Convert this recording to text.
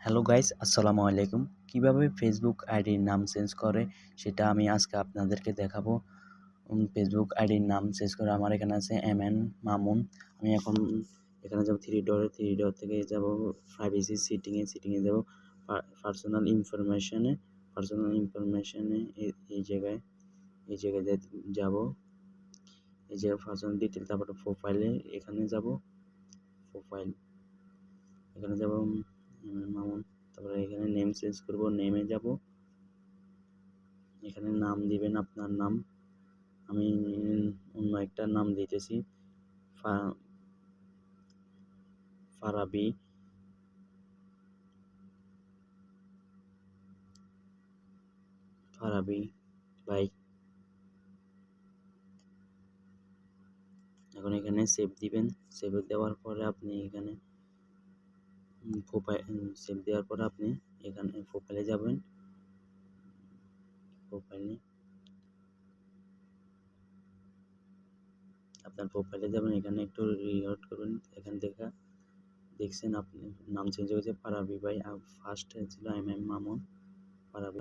Hello guys, আসসালামু আলাইকুম। কিভাবে ফেসবুক আইডির নাম চেঞ্জ করে সেটা আমি আজকে আপনাদেরকে দেখাবো। ফেসবুক আইডির নাম চেঞ্জ করে আমার এখানে আছে MN মামুন। আমি এখন এখানে যাব থ্রি ডট থেকে যাব প্রাইভেসি সেটিংয়ে যাব পার্সোনাল ইনফরমেশনে এই জায়গায় যাব। এই জায়গায় পার্সোনাল ডিটেইল, তারপরে প্রোফাইলে এখানে যাব। প্রোফাইল এখানে যাব মামুন। তারপরে এখানে নেম চেঞ্জ করব, নেমে যাব। এখানে নাম দিবেন আপনার নাম। আমি অন্য একটা নাম দিতেছি, ফারাবি। ভাই। এখন এখানে সেভ দিবেন। সেভ দেওয়ার পরে আপনি এখানে সেভ দেওয়ার পরে আপনি এখানে প্রোফাইলে যাবেন। আপনার প্রোফাইলে যাবেন, এখানে একটু রিলোড করবেন। এখান থেকে দেখছেন আপনি নাম চেঞ্জ হয়েছে ফারাবি ভাই, আর ফার্স্ট ছিল MM মামুন। ফারাবি